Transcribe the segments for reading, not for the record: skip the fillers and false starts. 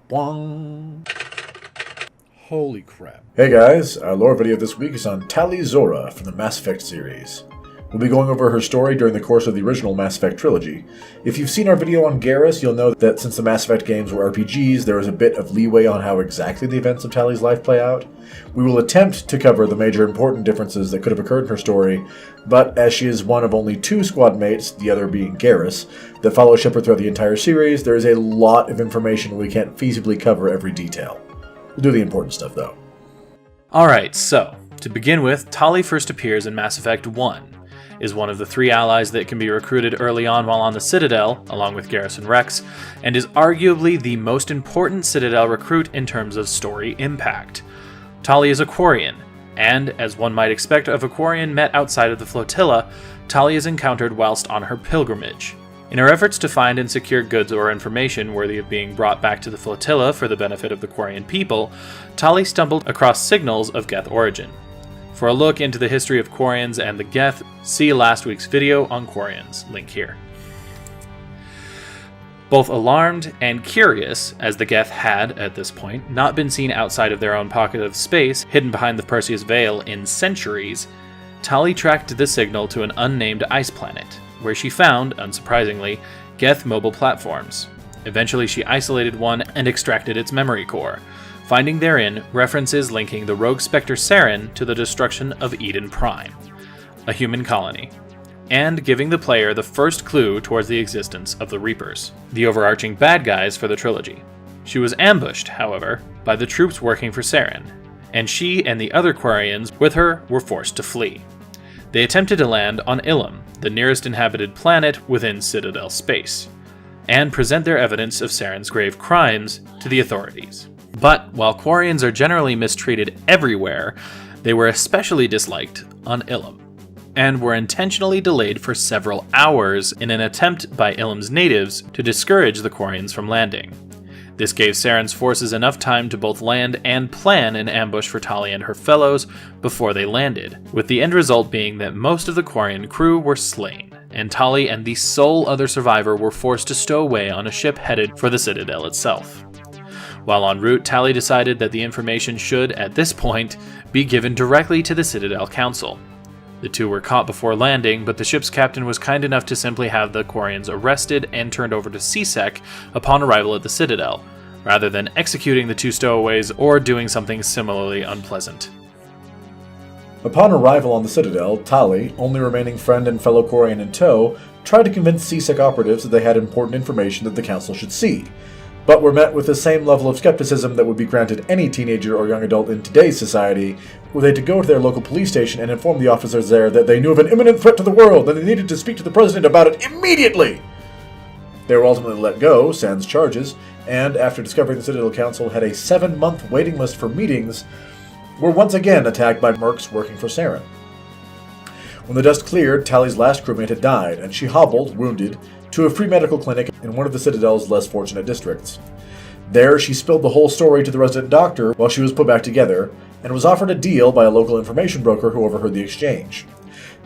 Boing. Holy crap. Hey guys, our lore video this week is on Tali'Zorah from the Mass Effect series. We'll be going over her story during the course of the original Mass Effect Trilogy. If you've seen our video on Garrus, you'll know that since the Mass Effect games were RPGs, there is a bit of leeway on how exactly the events of Tali's life play out. We will attempt to cover the major important differences that could have occurred in her story, but as she is one of only two squad mates, the other being Garrus, that follow Shepard throughout the entire series, there is a lot of information we can't feasibly cover every detail. We'll do the important stuff though. Alright, so, to begin with, Tali first appears in Mass Effect 1. Is one of the three allies that can be recruited early on while on the Citadel, along with Garrus and Rex, and is arguably the most important Citadel recruit in terms of story impact. Tali is a Quarian, and, as one might expect of a Quarian met outside of the flotilla, Tali is encountered whilst on her pilgrimage. In her efforts to find and secure goods or information worthy of being brought back to the flotilla for the benefit of the Quarian people, Tali stumbled across signals of Geth origin. For a look into the history of Quarians and the Geth, see last week's video on Quarians, link here. Both alarmed and curious, as the Geth had, at this point, not been seen outside of their own pocket of space, hidden behind the Perseus Veil in centuries, Tali tracked the signal to an unnamed ice planet, where she found, unsurprisingly, Geth mobile platforms. Eventually she isolated one and extracted its memory core, finding therein references linking the rogue Spectre Saren to the destruction of Eden Prime, a human colony, and giving the player the first clue towards the existence of the Reapers, the overarching bad guys for the trilogy. She was ambushed, however, by the troops working for Saren, and she and the other Quarians with her were forced to flee. They attempted to land on Ilum, the nearest inhabited planet within Citadel space, and present their evidence of Saren's grave crimes to the authorities. But while Quarians are generally mistreated everywhere, they were especially disliked on Ilum, and were intentionally delayed for several hours in an attempt by Ilum's natives to discourage the Quarians from landing. This gave Saren's forces enough time to both land and plan an ambush for Tali and her fellows before they landed, with the end result being that most of the Quarian crew were slain, and Tali and the sole other survivor were forced to stow away on a ship headed for the Citadel itself. While en route, Tali decided that the information should, at this point, be given directly to the Citadel Council. The two were caught before landing, but the ship's captain was kind enough to simply have the Quarians arrested and turned over to C-Sec upon arrival at the Citadel, rather than executing the two stowaways or doing something similarly unpleasant. Upon arrival on the Citadel, Tali, only remaining friend and fellow Quarian in tow, tried to convince C-Sec operatives that they had important information that the Council should see, but were met with the same level of skepticism that would be granted any teenager or young adult in today's society, were they to go to their local police station and inform the officers there that they knew of an imminent threat to the world and they needed to speak to the president about it immediately. They were ultimately let go, sans charges, and after discovering the Citadel Council had a 7-month waiting list for meetings, were once again attacked by mercs working for Saren. When the dust cleared, Tali's last crewmate had died, and she hobbled, wounded, to a free medical clinic in one of the Citadel's less fortunate districts. There, she spilled the whole story to the resident doctor while she was put back together, and was offered a deal by a local information broker who overheard the exchange.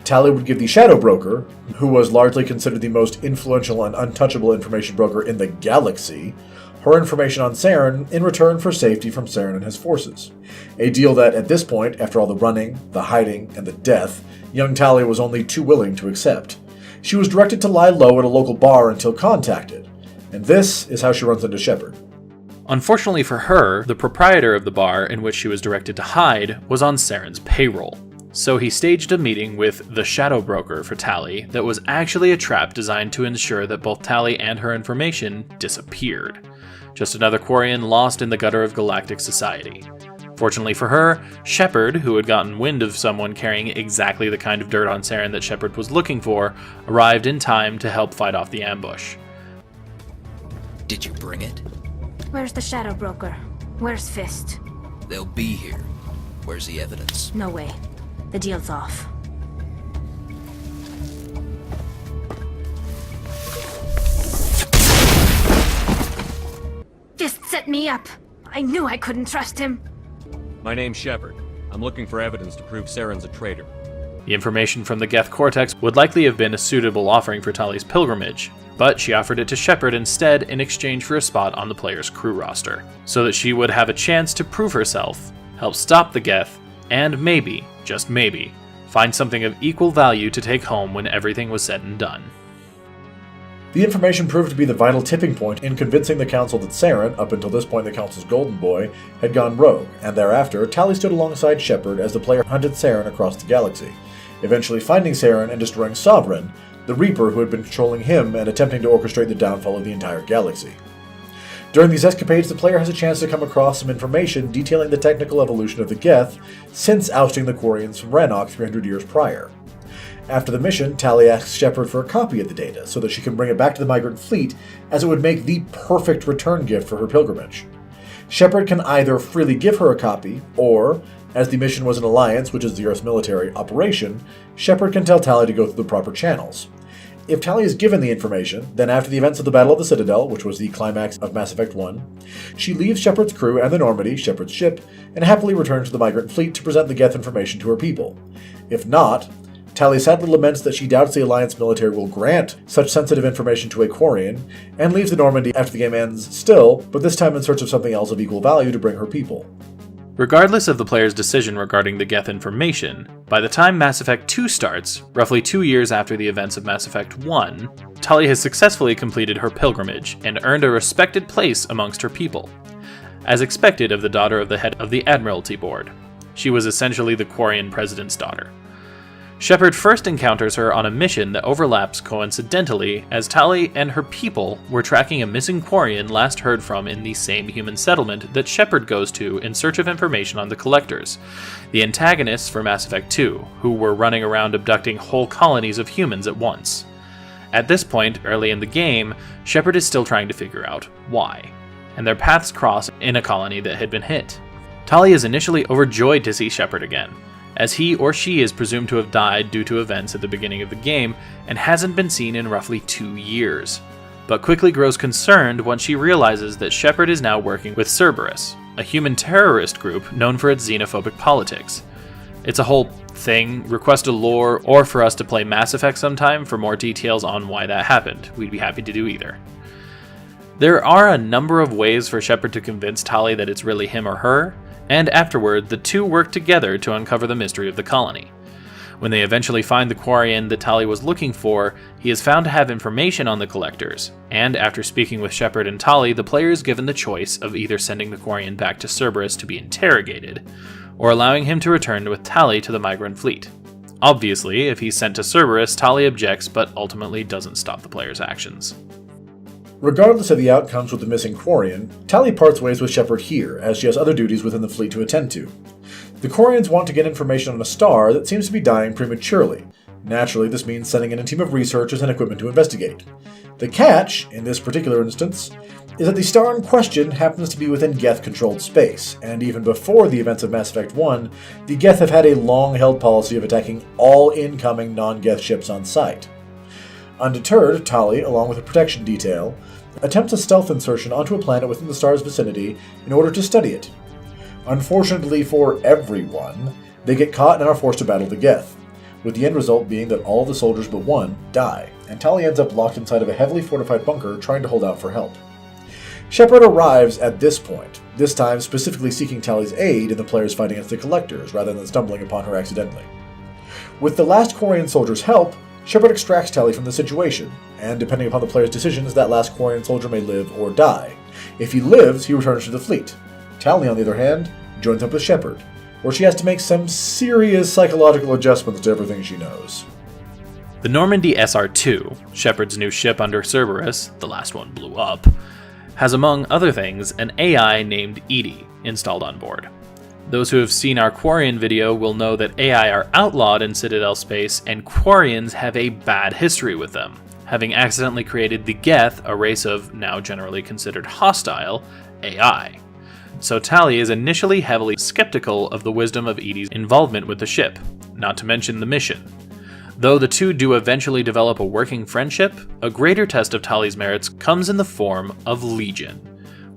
Tali would give the Shadow Broker, who was largely considered the most influential and untouchable information broker in the galaxy, her information on Saren in return for safety from Saren and his forces. A deal that, at this point, after all the running, the hiding, and the death, young Tali was only too willing to accept. She was directed to lie low at a local bar until contacted, and this is how she runs into Shepard. Unfortunately for her, the proprietor of the bar in which she was directed to hide was on Saren's payroll, so he staged a meeting with the Shadow Broker for Tali that was actually a trap designed to ensure that both Tali and her information disappeared. Just another Quarian lost in the gutter of galactic society. Fortunately for her, Shepard, who had gotten wind of someone carrying exactly the kind of dirt on Saren that Shepard was looking for, arrived in time to help fight off the ambush. Did you bring it? Where's the Shadow Broker? Where's Fist? They'll be here. Where's the evidence? No way. The deal's off. Fist set me up. I knew I couldn't trust him. My name's Shepard. I'm looking for evidence to prove Saren's a traitor. The information from the Geth Cortex would likely have been a suitable offering for Tali's pilgrimage, but she offered it to Shepard instead in exchange for a spot on the player's crew roster, so that she would have a chance to prove herself, help stop the Geth, and maybe, just maybe, find something of equal value to take home when everything was said and done. The information proved to be the vital tipping point in convincing the Council that Saren, up until this point the Council's golden boy, had gone rogue, and thereafter, Tali stood alongside Shepard as the player hunted Saren across the galaxy, eventually finding Saren and destroying Sovereign, the Reaper who had been controlling him and attempting to orchestrate the downfall of the entire galaxy. During these escapades, the player has a chance to come across some information detailing the technical evolution of the Geth since ousting the Quarians from Rannoch 300 years prior. After the mission, Tali asks Shepard for a copy of the data so that she can bring it back to the migrant fleet, as it would make the perfect return gift for her pilgrimage. Shepard can either freely give her a copy, or, as the mission was an alliance, which is the Earth's military operation, Shepard can tell Tali to go through the proper channels. If Tali is given the information, then after the events of the Battle of the Citadel, which was the climax of Mass Effect 1, she leaves Shepard's crew and the Normandy, Shepard's ship, and happily returns to the migrant fleet to present the Geth information to her people. If not, Tali sadly laments that she doubts the Alliance military will grant such sensitive information to a Quarian, and leaves the Normandy after the game ends still, but this time in search of something else of equal value to bring her people. Regardless of the player's decision regarding the Geth information, by the time Mass Effect 2 starts, roughly 2 years after the events of Mass Effect 1, Tali has successfully completed her pilgrimage and earned a respected place amongst her people. As expected of the daughter of the head of the Admiralty Board, she was essentially the Quarian president's daughter. Shepard first encounters her on a mission that overlaps coincidentally as Tali and her people were tracking a missing Quarian last heard from in the same human settlement that Shepard goes to in search of information on the Collectors, the antagonists for Mass Effect 2, who were running around abducting whole colonies of humans at once. At this point, early in the game, Shepard is still trying to figure out why, and their paths cross in a colony that had been hit. Tali is initially overjoyed to see Shepard again, as he or she is presumed to have died due to events at the beginning of the game and hasn't been seen in roughly 2 years, but quickly grows concerned once she realizes that Shepard is now working with Cerberus, a human terrorist group known for its xenophobic politics. It's a whole thing, request a lore, or for us to play Mass Effect sometime for more details on why that happened. We'd be happy to do either. There are a number of ways for Shepard to convince Tali that it's really him or her, and afterward, the two work together to uncover the mystery of the colony. When they eventually find the Quarian that Tali was looking for, he is found to have information on the Collectors, and after speaking with Shepard and Tali, the player is given the choice of either sending the Quarian back to Cerberus to be interrogated, or allowing him to return with Tali to the migrant fleet. Obviously, if he's sent to Cerberus, Tali objects, but ultimately doesn't stop the player's actions. Regardless of the outcomes with the missing Quarian, Tali parts ways with Shepard here, as she has other duties within the fleet to attend to. The Quarians want to get information on a star that seems to be dying prematurely. Naturally, this means sending in a team of researchers and equipment to investigate. The catch, in this particular instance, is that the star in question happens to be within Geth-controlled space, and even before the events of Mass Effect 1, the Geth have had a long-held policy of attacking all incoming non-Geth ships on sight. Undeterred, Tali, along with a protection detail, attempts a stealth insertion onto a planet within the star's vicinity in order to study it. Unfortunately for everyone, they get caught and are forced to battle the Geth, with the end result being that all the soldiers but one die, and Tali ends up locked inside of a heavily fortified bunker trying to hold out for help. Shepard arrives at this point, this time specifically seeking Tali's aid in the player's fight against the Collectors, rather than stumbling upon her accidentally. With the last Quarian soldier's help, Shepard extracts Tali from the situation, and depending upon the player's decisions, that last Quarian soldier may live or die. If he lives, he returns to the fleet. Tali, on the other hand, joins up with Shepard, where she has to make some serious psychological adjustments to everything she knows. The Normandy SR-2, Shepard's new ship under Cerberus, the last one blew up, has among other things an AI named Edie installed on board. Those who have seen our Quarian video will know that AI are outlawed in Citadel space, and Quarians have a bad history with them, having accidentally created the Geth, a race of, now generally considered hostile, AI. So Tali is initially heavily skeptical of the wisdom of Edie's involvement with the ship, not to mention the mission. Though the two do eventually develop a working friendship, a greater test of Tali's merits comes in the form of Legion,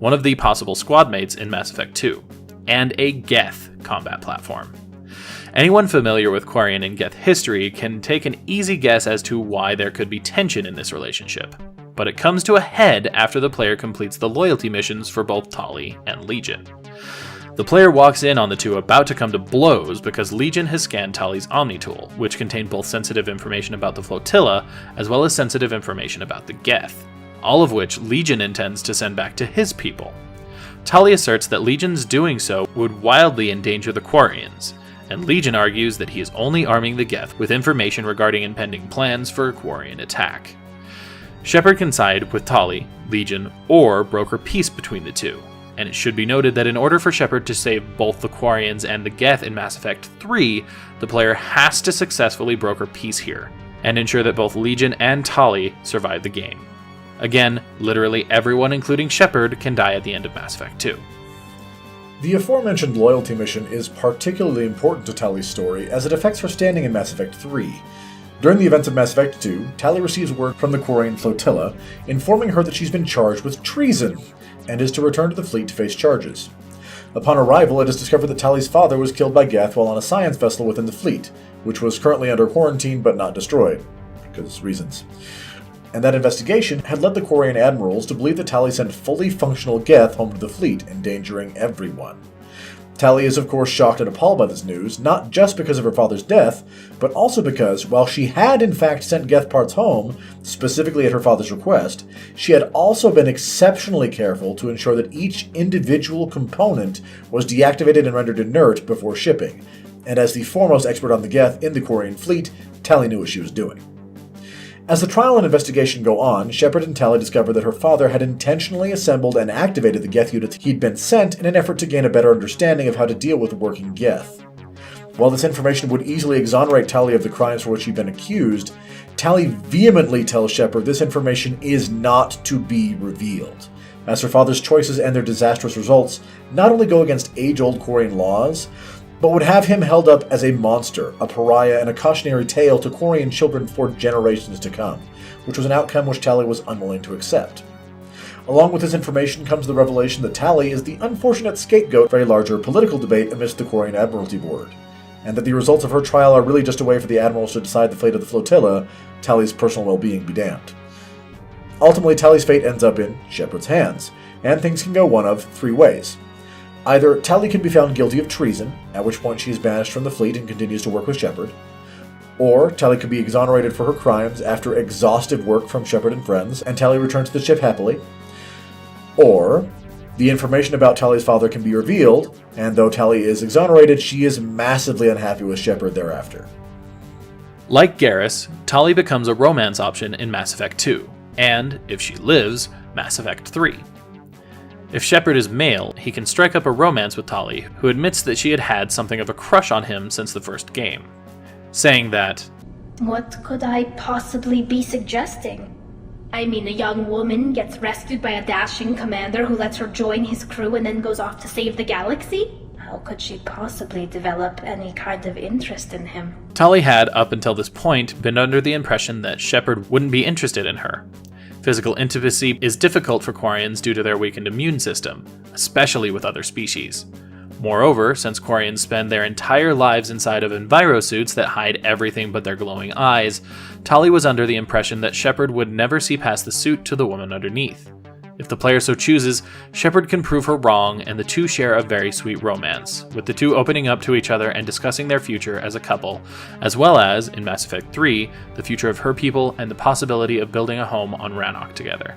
one of the possible squadmates in Mass Effect 2, and a Geth combat platform. Anyone familiar with Quarian and Geth history can take an easy guess as to why there could be tension in this relationship. but it comes to a head after the player completes the loyalty missions for both Tali and Legion. The player walks in on the two about to come to blows because Legion has scanned Tali's Omni tool, which contained both sensitive information about the flotilla as well as sensitive information about the Geth, all of which Legion intends to send back to his people. Tali asserts that Legion's doing so would wildly endanger the Quarians, and Legion argues that he is only arming the Geth with information regarding impending plans for a Quarian attack. Shepard can side with Tali, Legion, or broker peace between the two, and it should be noted that in order for Shepard to save both the Quarians and the Geth in Mass Effect 3, the player has to successfully broker peace here, and ensure that both Legion and Tali survive the game. Again, literally everyone including Shepard can die at the end of Mass Effect 2. The aforementioned loyalty mission is particularly important to Tali's story as it affects her standing in Mass Effect 3. During the events of Mass Effect 2, Tali receives word from the Quarian flotilla informing her that she's been charged with treason and is to return to the fleet to face charges. Upon arrival, it is discovered that Tali's father was killed by Geth while on a science vessel within the fleet, which was currently under quarantine but not destroyed, because reasons. And that investigation had led the Quarian admirals to believe that Tali sent fully functional Geth home to the fleet, endangering everyone. Tali is of course shocked and appalled by this news, not just because of her father's death, but also because, while she had in fact sent Geth parts home, specifically at her father's request, she had also been exceptionally careful to ensure that each individual component was deactivated and rendered inert before shipping, and as the foremost expert on the Geth in the Quarian fleet, Tali knew what she was doing. As the trial and investigation go on, Shepard and Tali discover that her father had intentionally assembled and activated the Geth units he'd been sent in an effort to gain a better understanding of how to deal with working Geth. While this information would easily exonerate Tali of the crimes for which she'd been accused, Tali vehemently tells Shepard this information is not to be revealed, as her father's choices and their disastrous results not only go against age-old Quarian laws, but would have him held up as a monster, a pariah, and a cautionary tale to Quarian children for generations to come, which was an outcome which Tali was unwilling to accept. Along with this information comes the revelation that Tali is the unfortunate scapegoat for a larger political debate amidst the Quarian Admiralty Board, and that the results of her trial are really just a way for the admirals to decide the fate of the flotilla, Tali's personal well-being be damned. Ultimately, Tali's fate ends up in Shepard's hands, and things can go one of three ways. Either Tali can be found guilty of treason, at which point she is banished from the fleet and continues to work with Shepard, or Tali could be exonerated for her crimes after exhaustive work from Shepard and friends, and Tali returns to the ship happily, or the information about Tali's father can be revealed, and though Tali is exonerated, she is massively unhappy with Shepard thereafter. Like Garrus, Tali becomes a romance option in Mass Effect 2, and, if she lives, Mass Effect 3. If Shepard is male, he can strike up a romance with Tali, who admits that she had had something of a crush on him since the first game, saying that, "What could I possibly be suggesting? I mean, a young woman gets rescued by a dashing commander who lets her join his crew and then goes off to save the galaxy? How could she possibly develop any kind of interest in him?" Tali had, up until this point, been under the impression that Shepard wouldn't be interested in her. Physical intimacy is difficult for Quarians due to their weakened immune system, especially with other species. Moreover, since Quarians spend their entire lives inside of envirosuits that hide everything but their glowing eyes, Tali was under the impression that Shepard would never see past the suit to the woman underneath. If the player so chooses, Shepard can prove her wrong, and the two share a very sweet romance, with the two opening up to each other and discussing their future as a couple, as well as, in Mass Effect 3, the future of her people and the possibility of building a home on Rannoch together.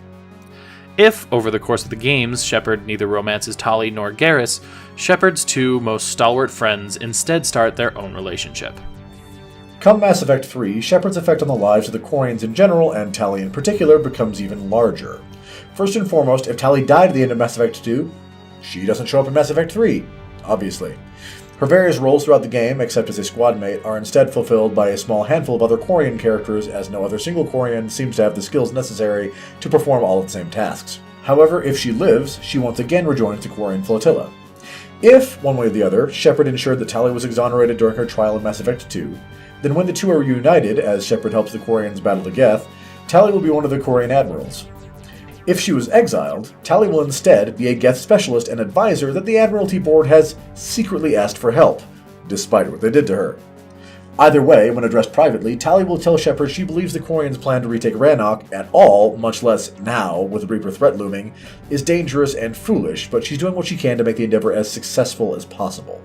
If, over the course of the games, Shepard neither romances Tali nor Garrus, Shepard's two most stalwart friends instead start their own relationship. Come Mass Effect 3, Shepard's effect on the lives of the Quarians in general, and Tali in particular, becomes even larger. First and foremost, if Tali died at the end of Mass Effect 2, she doesn't show up in Mass Effect 3, obviously. Her various roles throughout the game, except as a squadmate, are instead fulfilled by a small handful of other Quarian characters, as no other single Quarian seems to have the skills necessary to perform all of the same tasks. However, if she lives, she once again rejoins the Quarian flotilla. If, one way or the other, Shepard ensured that Tali was exonerated during her trial in Mass Effect 2, then when the two are reunited, as Shepard helps the Quarians battle the Geth, Tali will be one of the Quarian admirals. If she was exiled, Tali will instead be a Geth specialist and advisor that the Admiralty Board has secretly asked for help, despite what they did to her. Either way, when addressed privately, Tali will tell Shepard she believes the Quarians' plan to retake Rannoch at all, much less now, with the Reaper threat looming, is dangerous and foolish, but she's doing what she can to make the endeavor as successful as possible.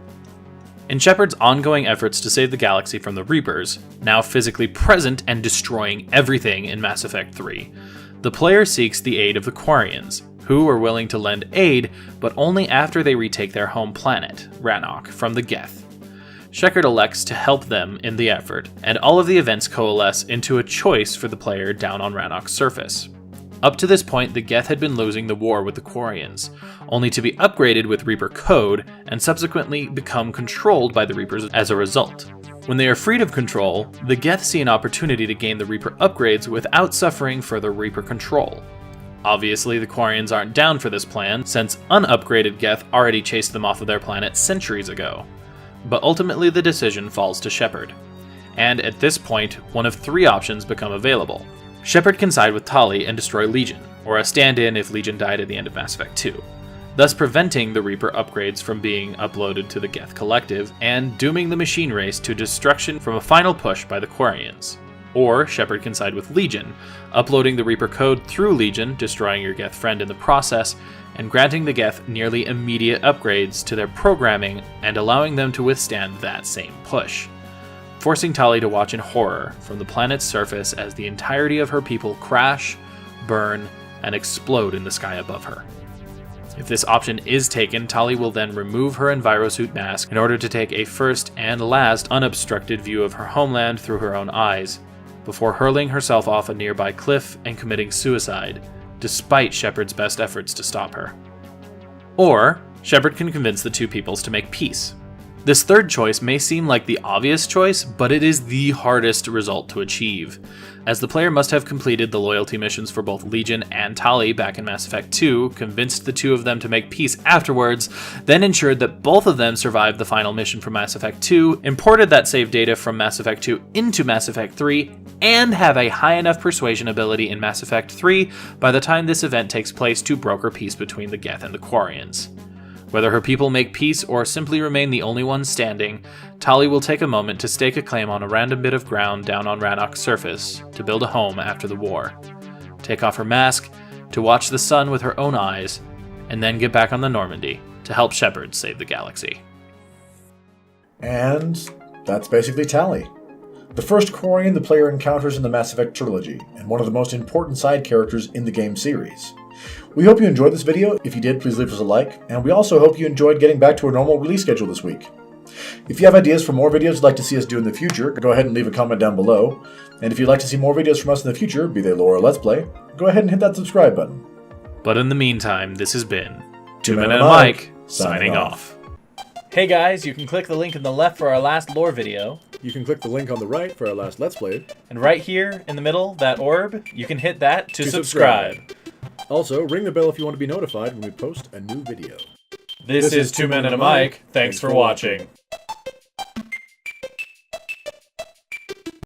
In Shepard's ongoing efforts to save the galaxy from the Reapers, now physically present and destroying everything in Mass Effect 3, the player seeks the aid of the Quarians, who are willing to lend aid, but only after they retake their home planet, Rannoch, from the Geth. Shepard elects to help them in the effort, and all of the events coalesce into a choice for the player down on Rannoch's surface. Up to this point, the Geth had been losing the war with the Quarians, only to be upgraded with Reaper code and subsequently become controlled by the Reapers as a result. When they are freed of control, the Geth see an opportunity to gain the Reaper upgrades without suffering further Reaper control. Obviously, the Quarians aren't down for this plan, since unupgraded Geth already chased them off of their planet centuries ago. But ultimately the decision falls to Shepard. And at this point, one of 3 options become available. Shepard can side with Tali and destroy Legion, or a stand-in if Legion died at the end of Mass Effect 2, thus preventing the Reaper upgrades from being uploaded to the Geth Collective and dooming the machine race to destruction from a final push by the Quarians. Or Shepard can side with Legion, uploading the Reaper code through Legion, destroying your Geth friend in the process, and granting the Geth nearly immediate upgrades to their programming and allowing them to withstand that same push, forcing Tali to watch in horror from the planet's surface as the entirety of her people crash, burn, and explode in the sky above her. If this option is taken, Tali will then remove her envirosuit mask in order to take a first and last unobstructed view of her homeland through her own eyes, before hurling herself off a nearby cliff and committing suicide, despite Shepard's best efforts to stop her. Or, Shepard can convince the two peoples to make peace. This third choice may seem like the obvious choice, but it is the hardest result to achieve, as the player must have completed the loyalty missions for both Legion and Tali back in Mass Effect 2, convinced the two of them to make peace afterwards, then ensured that both of them survived the final mission from Mass Effect 2, imported that save data from Mass Effect 2 into Mass Effect 3, and have a high enough persuasion ability in Mass Effect 3 by the time this event takes place to broker peace between the Geth and the Quarians. Whether her people make peace or simply remain the only ones standing, Tali will take a moment to stake a claim on a random bit of ground down on Rannoch's surface to build a home after the war, take off her mask to watch the sun with her own eyes, and then get back on the Normandy to help Shepard save the galaxy. And that's basically Tali. The first Quarian the player encounters in the Mass Effect Trilogy, and one of the most important side characters in the game series. We hope you enjoyed this video. If you did, please leave us a like, and we also hope you enjoyed getting back to our normal release schedule this week. If you have ideas for more videos you'd like to see us do in the future, go ahead and leave a comment down below. And if you'd like to see more videos from us in the future, be they lore or Let's Play, go ahead and hit that subscribe button. But in the meantime, this has been tm&m and Mike signing off. Hey guys, you can click the link in the left for our last lore video. You can click the link on the right for our last Let's Play. And right here in the middle, that orb, you can hit that to subscribe. Also, ring the bell if you want to be notified when we post a new video. This is Two Men and a Mic. Thanks for watching.